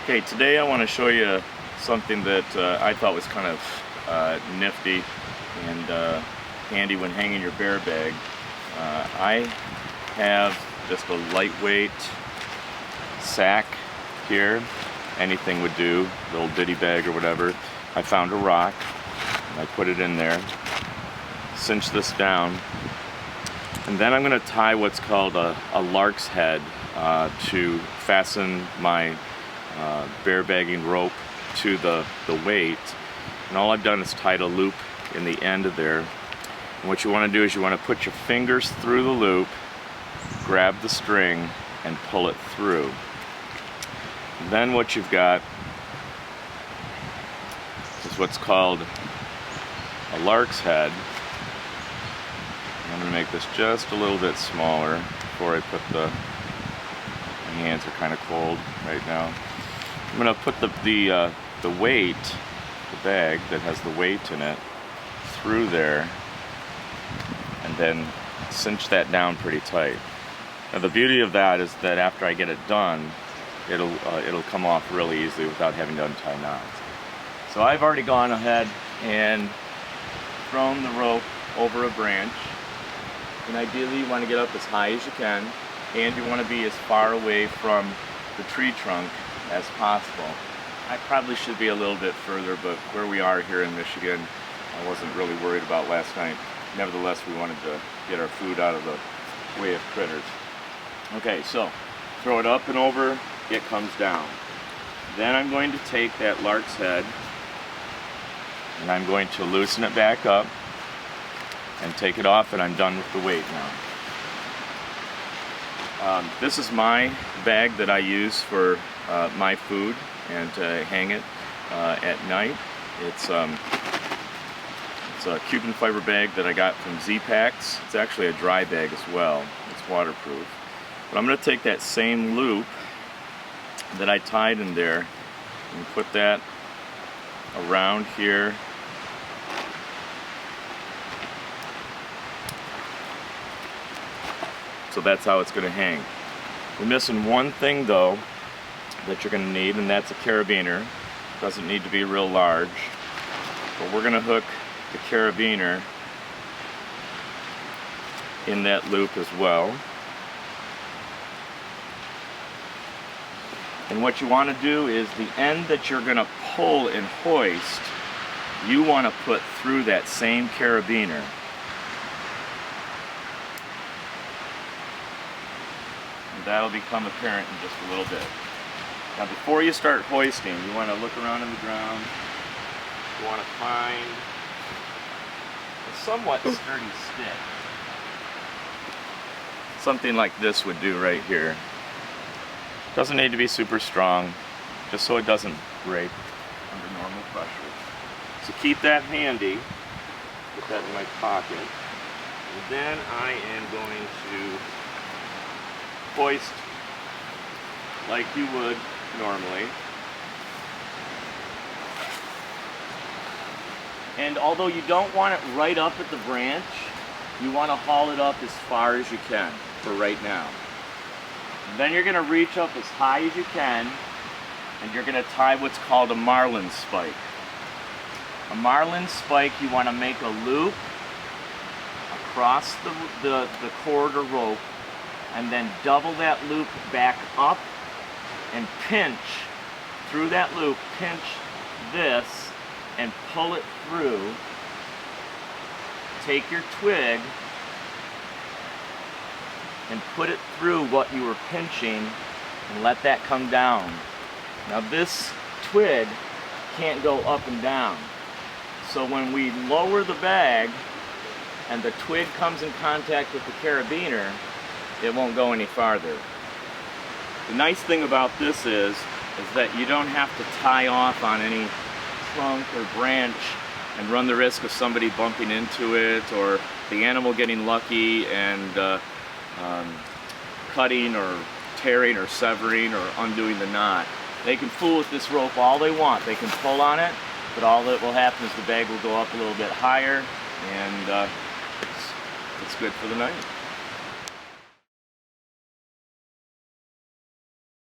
Okay, today I want to show you something that I thought was kind of nifty and handy when hanging your bear bag. I have just a lightweight sack here. Anything would do, little ditty bag or whatever. I found a rock and I put it in there, cinch this down, and then I'm going to tie what's called a lark's head to fasten my bear bagging rope to the weight. And all I've done is tied a loop in the end of there. And what you want to do is you want to put your fingers through the loop, grab the string, and pull it through. And then what you've got is what's called a lark's head. I'm going to make this just a little bit smaller before I put my hands are kind of cold right now. I'm going to put the weight, the bag that has the weight in it, through there, and then cinch that down pretty tight. Now the beauty of that is that after I get it done, it'll come off really easily without having to untie knots. So I've already gone ahead and thrown the rope over a branch, and ideally you want to get up as high as you can, and you want to be as far away from the tree trunk as possible. I probably should be a little bit further, but where we are here in Michigan, I wasn't really worried about last night. Nevertheless, we wanted to get our food out of the way of critters. Okay, so throw it up and over, it comes down. Then I'm going to take that lark's head and I'm going to loosen it back up and take it off, and I'm done with the weight now. This is my bag that I use for my food and to hang it at night. It's a Cuben fiber bag that I got from Z-Packs. It's actually a dry bag as well. It's waterproof. But I'm going to take that same loop that I tied in there and put that around here. So that's how it's going to hang. We're missing one thing though that you're going to need, and that's a carabiner. Doesn't need to be real large, but we're going to hook the carabiner in that loop as well. And what you want to do is the end that you're going to pull and hoist, you want to put through that same carabiner. That'll become apparent in just a little bit. Now before you start hoisting, you want to look around in the ground. You want to find a somewhat sturdy stick. Something like this would do right here. Doesn't need to be super strong, just so it doesn't break under normal pressure. So keep that handy. Put that in my pocket. And then I am going to hoist like you would normally. And although you don't want it right up at the branch, you want to haul it up as far as you can for right now. And then you're going to reach up as high as you can, and you're going to tie what's called a marlin spike. A marlin spike, you want to make a loop across the cord or rope, and then double that loop back up and pinch through that loop, pinch this and pull it through. Take your twig and put it through what you were pinching and let that come down. Now this twig can't go up and down. So when we lower the bag and the twig comes in contact with the carabiner, it won't go any farther. The nice thing about this is that you don't have to tie off on any trunk or branch and run the risk of somebody bumping into it or the animal getting lucky and cutting or tearing or severing or undoing the knot. They can fool with this rope all they want. They can pull on it, but all that will happen is the bag will go up a little bit higher, and it's good for the night.